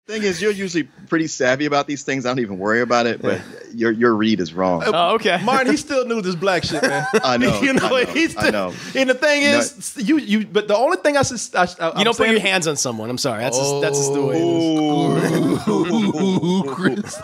Thing is, you're usually pretty savvy about these things. I don't even worry about it, but your read is wrong. Oh, okay. Martin, he still knew this black shit, man. I know. You know, I know. And the thing is, you. But the only thing you don't put your hands on someone. I'm sorry. That's just the way it is.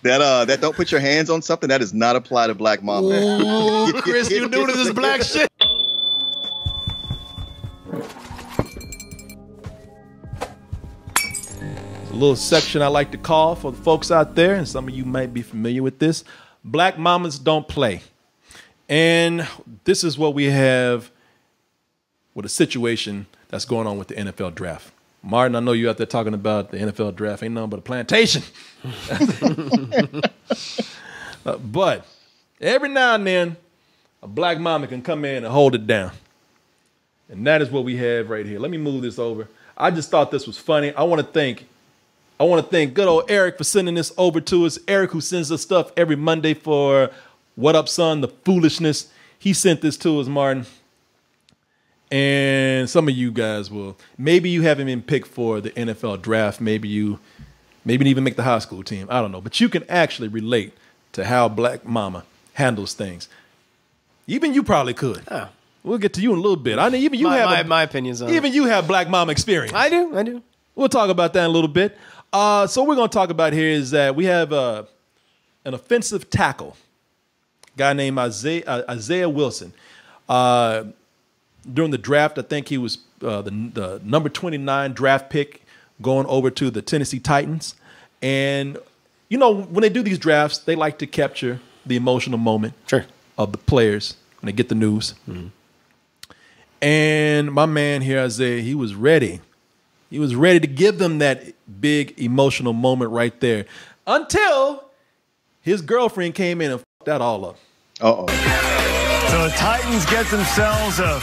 That don't put your hands on something. That does not apply to black mom. Man. Chris, you new to this black shit. A little section I like to call for the folks out there, and some of you might be familiar with this. Black mamas don't play. And this is what we have with a situation that's going on with the NFL draft. Martin, I know you out there talking about the NFL draft. Ain't nothing but a plantation. But every now and then, a black mama can come in and hold it down. And that is what we have right here. Let me move this over. I just thought this was funny. I want to thank good old Eric for sending this over to us. Eric, who sends us stuff every Monday for What Up, Son, the foolishness. He sent this to us, Martin. And some of you guys will. Maybe you haven't been picked for the NFL draft. Maybe even make the high school team. I don't know. But you can actually relate to how black mama handles things. Even you probably could. Oh. We'll get to you in a little bit. I mean, even you my opinions on even you have black mama experience. I do. We'll talk about that in a little bit. So what we're going to talk about here is that we have an offensive tackle, a guy named Isaiah Wilson. During the draft, I think he was the number 29 draft pick going over to the Tennessee Titans. And, you know, when they do these drafts, they like to capture the emotional moment of the players when they get the news. Mm-hmm. And my man here, Isaiah, he was ready. He was ready to give them that big emotional moment right there until his girlfriend came in and fucked that all up. Uh-oh. So the Titans get themselves a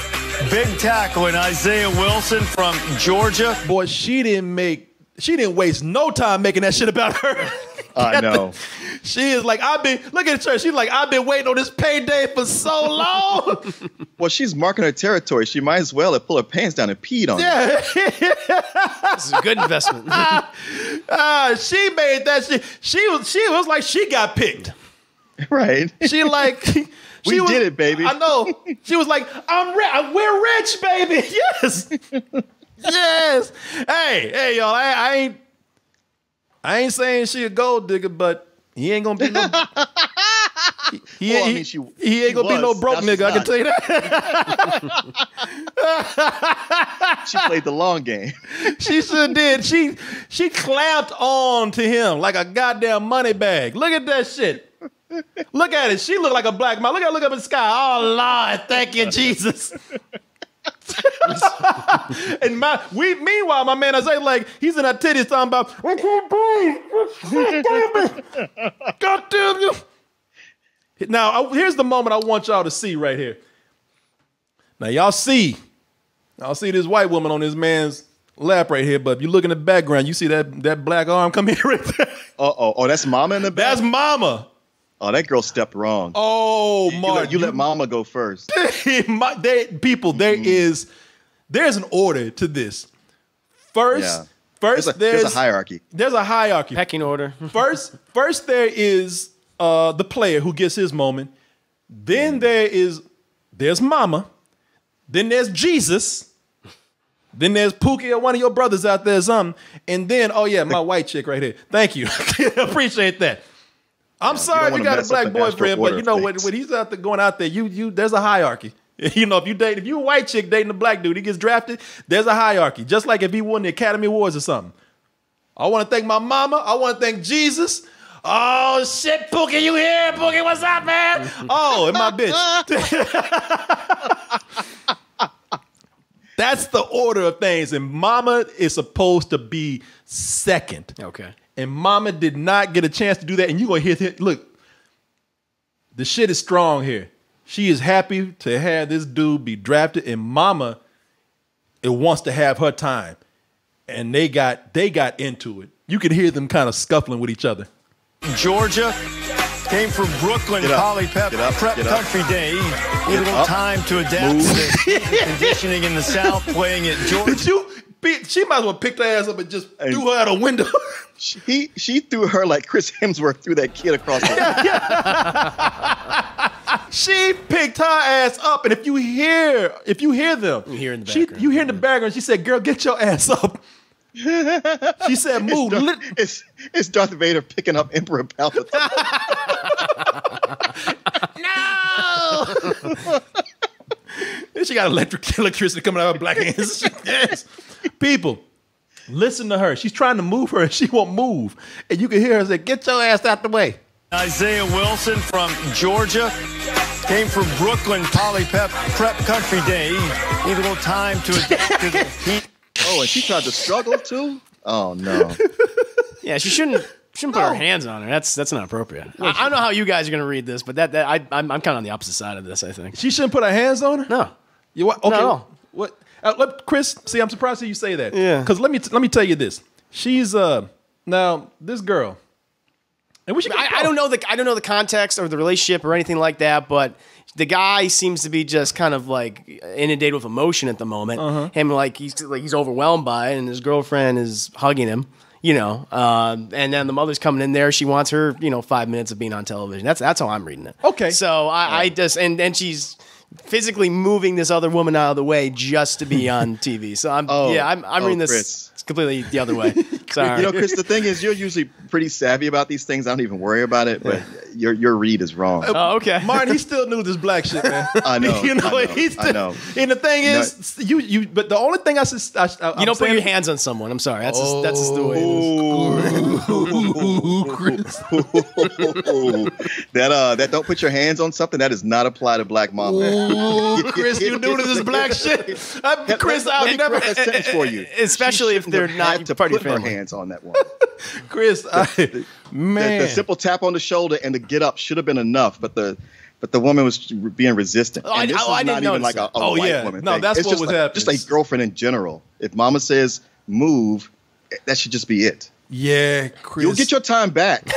big tackle in Isaiah Wilson from Georgia. Boy, she didn't waste no time making that shit about her. I know. She is like, look at her. She's like, I've been waiting on this payday for so long. Well, she's marking her territory. She might as well have pulled her pants down and peed on it. This is a good investment. She made that shit. She was like, she got picked. Right. She like, we did it, baby. I know. She was like, we're rich, baby. Yes. Yes. Hey, y'all. I ain't saying she a gold digger, but he ain't gonna be no. He ain't gonna be no broke nigga. I can tell you that. She played the long game. She sure did. She clamped on to him like a goddamn money bag. Look at that shit. Look at it. She looked like a black mom. Look up in the sky. Oh Lord, thank you, Jesus. And meanwhile, my man Isaiah, like, he's in that titties talking about, I can't breathe. God damn you. Now, here's the moment I want y'all to see right here. Now, y'all see this white woman on this man's lap right here, but if you look in the background, you see that black arm come here right there. Oh, that's mama in the back? That's mama. Oh, that girl stepped wrong. Oh, Mark. You let mama go first. There's an order to this. First, there's a hierarchy. There's a hierarchy. Pecking order. First there is the player who gets his moment. Then there's mama. Then there's Jesus. Then there's Pookie or one of your brothers out there or something. And then, my white chick right here. Thank you. Appreciate that. I'm sorry if you got a black boyfriend, but you know when he's out there going out there, there's a hierarchy. You know, if you a white chick dating a black dude, he gets drafted, there's a hierarchy. Just like if he won the Academy Awards or something. I want to thank my mama. I want to thank Jesus. Oh shit, Pookie, you here? Pookie, what's up, man? Oh, and my bitch. That's the order of things, and mama is supposed to be second. Okay. And mama did not get a chance to do that. And you're going to hear, look, the shit is strong here. She is happy to have this dude be drafted. And mama, it wants to have her time. And they got into it. You could hear them kind of scuffling with each other. Georgia came from Brooklyn, Poly Prep Country Day. Need a little time to adapt to the conditioning in the South, playing at Georgia. She might as well pick her ass up and just threw her out a window. She threw her like Chris Hemsworth threw that kid across the She picked her ass up, and if you hear them, you hear in the background. You hear in the background. She said, "Girl, get your ass up." She said, "Move." It's Darth Vader picking up Emperor Palpatine. No. Then she got electricity coming out of her black hands. Yes. People, listen to her. She's trying to move her, and she won't move. And you can hear her say, "Get your ass out the way." Isaiah Wilson from Georgia came from Brooklyn Poly Prep Country Day. Need a little time to adapt to the heat. Oh, and she tried to struggle too? Oh no. Yeah, she shouldn't put her hands on her. That's not appropriate. I don't know how you guys are gonna read this, but I'm kind of on the opposite side of this. I think she shouldn't put her hands on her. No. You what? Okay. No. What? Chris, see, I'm surprised that you say that. Yeah. Because let me tell you this. She's now this girl. And I don't know the context or the relationship or anything like that, but the guy seems to be just kind of like inundated with emotion at the moment. Him he's overwhelmed by it, and his girlfriend is hugging him. And then the mother's coming in there. She wants her 5 minutes of being on television. That's how I'm reading it. Okay. So I just and she's physically moving this other woman out of the way just to be on TV. So I'm reading this. Chris. Completely the other way. Sorry. Chris, the thing is, you're usually pretty savvy about these things. I don't even worry about it, but your read is wrong. Oh, okay. Martin, he still knew this black shit, man. I know. I know. And the thing is, you. But the only thing I you don't put your hands on someone. I'm sorry. That's just the way it is. That don't put your hands on something that does not apply to black mama. Ooh, Chris, you knew to this black shit. Chris, I'll never. A sentence for you. Especially if they're not to part of put your her family. hands on that one. Chris, man, the simple tap on the shoulder and the get up should have been enough, but the woman was being resistant. And this is not even like a white woman. No, thing. that's it's what was happening. Just a girlfriend in general. If mama says move, that should just be it. Yeah, Chris, you'll get your time back.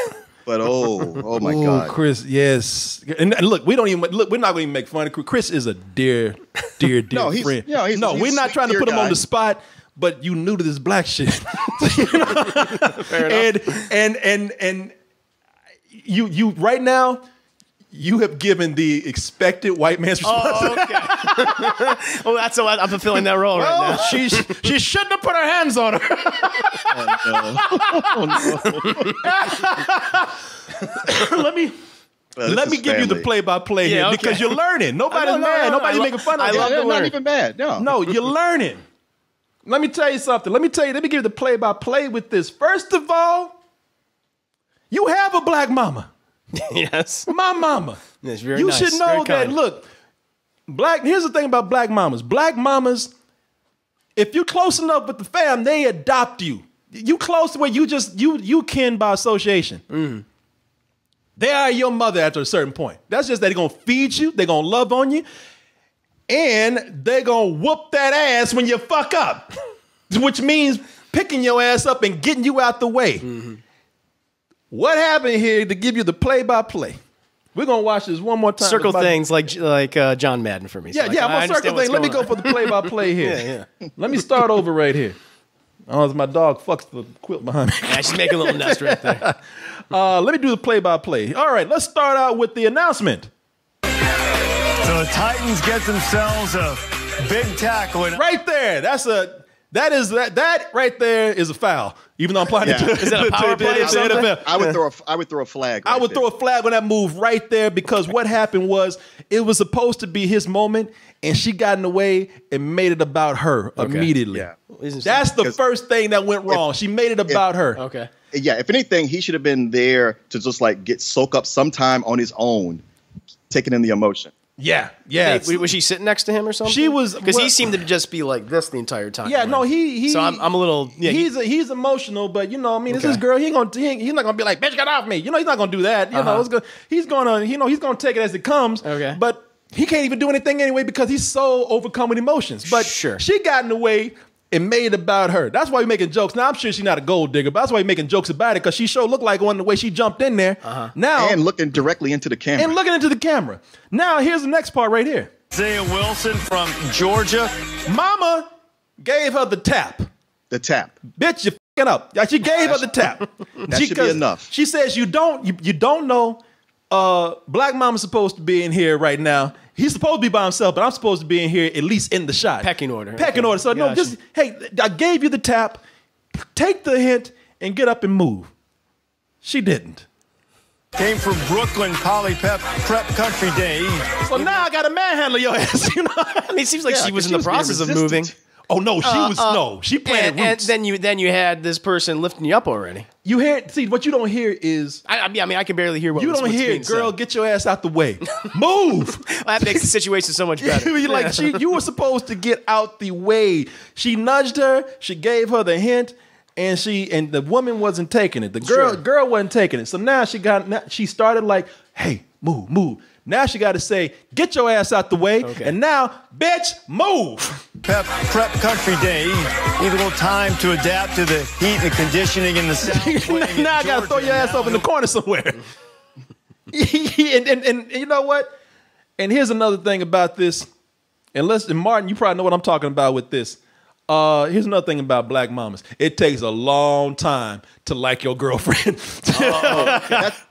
But oh my God, Chris, yes. And look, we're not going to even make fun of Chris. Chris is a dear friend. He's we're not trying to put him on the spot. But you new to this black shit. Fair enough. And you right now, you have given the expected white man's response. Oh, okay. Well, that's so I'm fulfilling that role right now. She shouldn't have put her hands on her. Oh, no. Let me give you the play-by-play here because you're learning. Nobody's mad. Nobody's making fun of you. They're not even mad. No, you're learning. Let me tell you something. Let me give you the play-by-play with this. First of all, you have a black mama. Yes. My mama. Yes, very you nice. should know very that, look, here's the thing about black mamas. Black mamas, if you're close enough with the fam, they adopt you. You close to where you kin by association. Mm. They are your mother after a certain point. That's just that they're going to feed you. They're going to love on you. And they're going to whoop that ass when you fuck up, which means picking your ass up and getting you out the way. Mm-hmm. What happened here to give you the play-by-play? We're going to watch this one more time. Circle things like John Madden for me. Yeah, I'm going to circle things. Let me go for the play-by-play here. Yeah. Let me start over right here. Oh, my dog fucks the quilt behind me. Yeah, she's making a little nest right there. Let me do the play-by-play. All right, let's start out with the announcement. So the Titans get themselves a big tackle. Right there. That right there is a foul. Even though I'm playing it to is that a power play or something? NFL. I would throw a flag. I would throw a flag on that move right there because what happened was it was supposed to be his moment, and she got in the way and made it about her immediately. Yeah. That's the first thing that went wrong. She made it about her. Okay. Yeah. If anything, he should have been there to just soak up some time on his own, taking in the emotion. Yeah. Was she sitting next to him or something? She was, because he seemed to just be like this the entire time. Yeah, no, he. So I'm a little. Yeah, he's emotional, but it's his girl. He's not gonna be like, bitch, get off me. He's not gonna do that. He's gonna take it as it comes. Okay, but he can't even do anything anyway because he's so overcome with emotions. But sure, she got in the way and made it about her. That's why we're making jokes. Now I'm sure she's not a gold digger, but that's why we're making jokes about it because she sure looked like one the way she jumped in there. Now and looking directly into the camera. Now here's the next part right here. Isaiah Wilson from Georgia. Mama gave her the tap. The tap. Bitch, you fucking up. She gave her the tap. That should be enough. She says you don't know Black Mama's supposed to be in here right now. He's supposed to be by himself, but I'm supposed to be in here at least in the shot. Pecking order. Pecking order. So no, just, hey, I gave you the tap. Take the hint and get up and move. She didn't. Came from Brooklyn, Poly Prep Country Day. So now I got to manhandle your ass. You know? I mean, it seems like she was in the process of moving. Oh no, she planted roots. And then you had this person lifting you up already. You hear? See, what you don't hear is I mean, I can barely hear what you don't hear. Girl, get your ass out the way. Move. Well, that makes the situation so much better. You were supposed to get out the way. She nudged her. She gave her the hint, and the woman wasn't taking it. The girl wasn't taking it. So now she started like, hey, move. Now she got to say, get your ass out the way. Okay. And now, bitch, move. Prep Country Day. Need a little time to adapt to the heat and conditioning in the South. Now I got to throw your ass up in the corner somewhere. and you know what? And here's another thing about this. And Martin, you probably know what I'm talking about with this. Here's another thing about Black mamas. It takes a long time to like your girlfriend.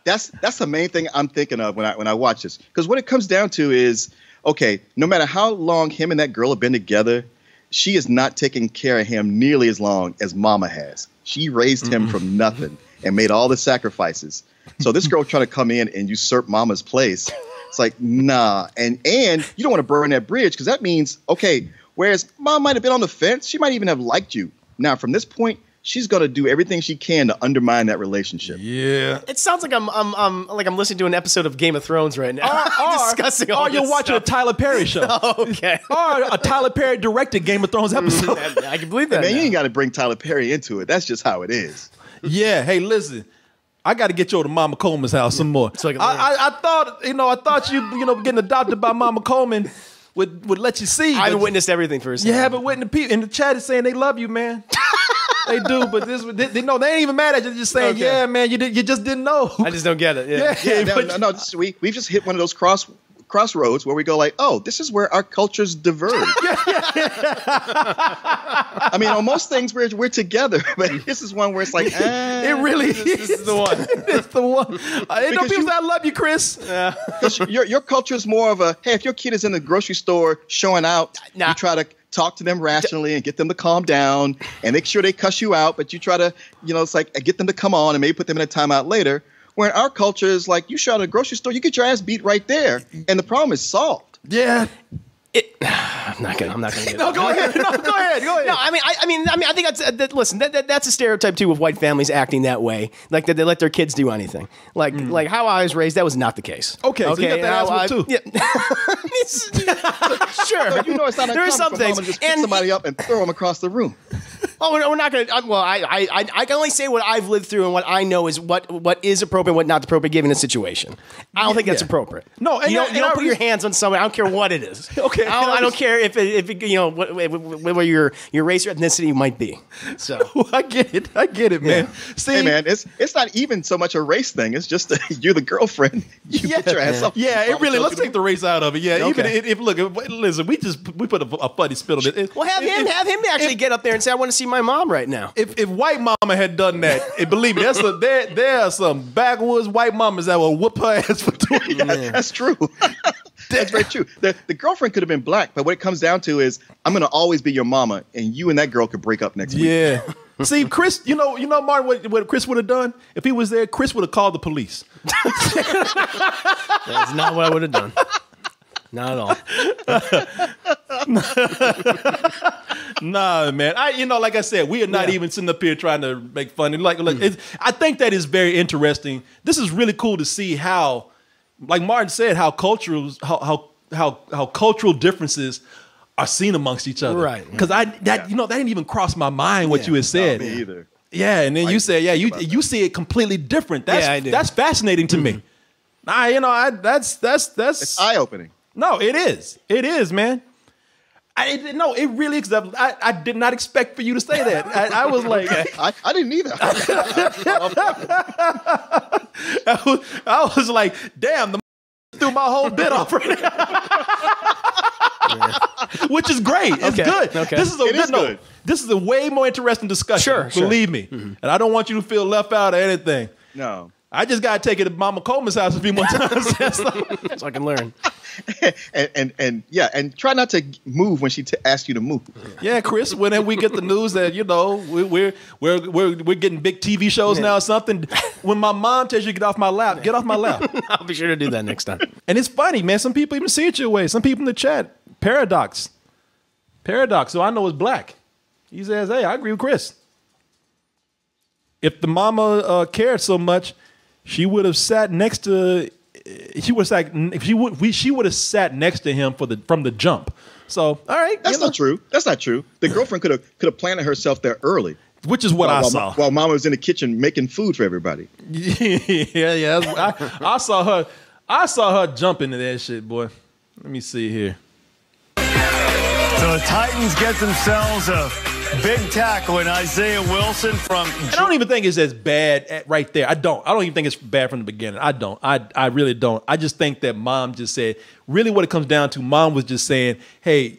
That's the main thing I'm thinking of when I watch this. Because what it comes down to is, okay, no matter how long him and that girl have been together, she is not taking care of him nearly as long as mama has. She raised him from nothing and made all the sacrifices. So this girl trying to come in and usurp mama's place. It's like, nah. And you don't want to burn that bridge because that means, okay, whereas mom might have been on the fence, she might even have liked you. Now, from this point, she's going to do everything she can to undermine that relationship. Yeah. It sounds like I'm listening to an episode of Game of Thrones right now. Discussing all this you're watching stuff. A Tyler Perry show. Oh, okay. Or a Tyler Perry directed Game of Thrones episode. I can believe that. Man, you ain't got to bring Tyler Perry into it. That's just how it is. Yeah. Hey, listen. I got to get you to Mama Coleman's house some more. So I thought you getting adopted by Mama Coleman would let you see. I haven't witnessed everything firsthand. You haven't witnessed people in the chat is saying they love you, man. They do, but they ain't even mad at you. They're just saying, yeah, man, you just didn't know. I just don't get it. Yeah. We've just hit one of those crossroads where we go like, oh, this is where our cultures diverge. I mean, on most things we're together, but this is one where it's like, it really is. This is the one. It's the one. Ain't no people that love you, Chris. Because your culture is more of a, hey, if your kid is in the grocery store showing out, you try to talk to them rationally and get them to calm down and make sure they cuss you out, but you try to, it's like get them to come on and maybe put them in a timeout later. Where in our culture is like, you shout at a grocery store, you get your ass beat right there, and the problem is solved. Yeah. I'm not gonna. No, go ahead. No, go ahead. No, I think listen, that's a stereotype too of white families acting that way, like that they let their kids do anything. Like how I was raised, that was not the case. Okay, so you got that ass too. Yeah. Sure. So it's not there are some things. Just pick somebody up and throw them across the room. Oh, we're not going to. Well, I can only say what I've lived through and what I know is what is appropriate, what not appropriate, given a situation. I don't think that's appropriate. No, and you don't put your hands on somebody. I don't care what it is. Okay, I don't care if where your race or ethnicity might be. So I get it, man. See, hey, man, it's not even so much a race thing. It's just you're the girlfriend. You put your ass up. Yeah, it really. Let's take the race out of it. Yeah, okay. Even listen, we put a funny spin on it. Well, have him actually get up there and say, I want to see my mom right now. If white mama had done that, believe me, there are some backwoods white mamas that will whoop her ass for doing that. Yeah, that's true. That's very true. The girlfriend could have been black, but what it comes down to is I'm going to always be your mama, and you and that girl could break up next week. Yeah. See, Chris, you know, Martin, what Chris would have done? If he was there, Chris would have called the police. That's not what I would have done. Not at all. Nah, man. Like I said, we are not even sitting up here trying to make fun. And I think that is very interesting. This is really cool to see how, like Martin said, how cultural differences are seen amongst each other. Right. Because that didn't even cross my mind what you had said. Me either. Yeah, and then you said, you see it completely different. That's fascinating to me. That's it's eye-opening. No, it is. It is, man. It really is. I did not expect for you to say that. I was like, I didn't either. I was like, damn, the threw my whole bit off right now. Which is great. It's good. Okay. This is This is a way more interesting discussion. Sure, believe me. And I don't want you to feel left out or anything. No. I just got to take it to Mama Coleman's house a few more times. So I can learn. and try not to move when she asks you to move. Yeah, Chris. Whenever we get the news that we're getting big TV shows now or something, when my mom tells you to get off my lap, get off my lap. I'll be sure to do that next time. And it's funny, man. Some people even see it your way. Some people in the chat, Paradox, so I know it's black. He says, "Hey, I agree with Chris. If the mama cared so much, she would have sat next to." She would have sat next to him from the jump. So, all right, that's not true. That's not true. The girlfriend could have planted herself there early, which is what I saw while Mama was in the kitchen making food for everybody. Yeah. I saw her. I saw her jump into that shit, boy. Let me see here. So the Titans get themselves a big tackle in Isaiah Wilson from. I don't even think it's as bad right there. I don't even think it's bad from the beginning. I don't. I really don't. I just think that Mom just said. Really, what it comes down to, Mom was just saying, "Hey,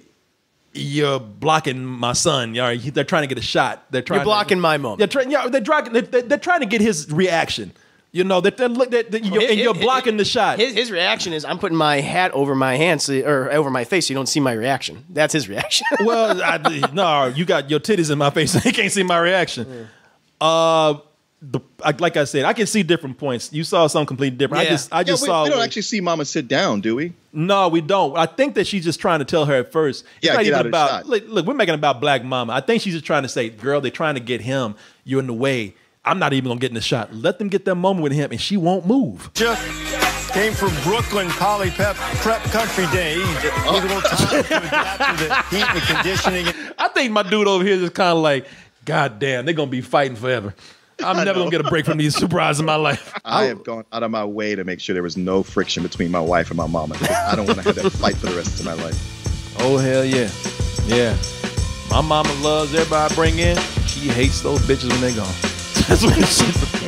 you're blocking my son. They're trying to get a shot. You're blocking my moment. They're trying to get his reaction. You're blocking the shot." His reaction is, I'm putting my hat over my hands or over my face so you don't see my reaction. That's his reaction. Well, no, you got your titties in my face so you can't see my reaction. Like I said, I can see different points. You saw something completely different. Yeah. I just saw. We don't actually see Mama sit down, do we? No, we don't. I think that she's just trying to tell her at first. Yeah, it's not get even out of the about. shot. Look, we're making it about Black Mama. I think she's just trying to say, girl, they're trying to get him. You're in the way. I'm not even gonna get in the shot. Let them get that moment with him, and she won't move. Came from Brooklyn Poly Prep Country Day. Need a little time to adapt to the heat and conditioning. I think my dude over here is kind of like, God damn, they're gonna be fighting forever. I'm never gonna get a break from these surprises in my life. I have gone out of my way to make sure there was no friction between my wife and my mama. I don't want to have that fight for the rest of my life. Oh hell yeah, yeah. My mama loves everybody I bring in. She hates those bitches when they gone. That's what she.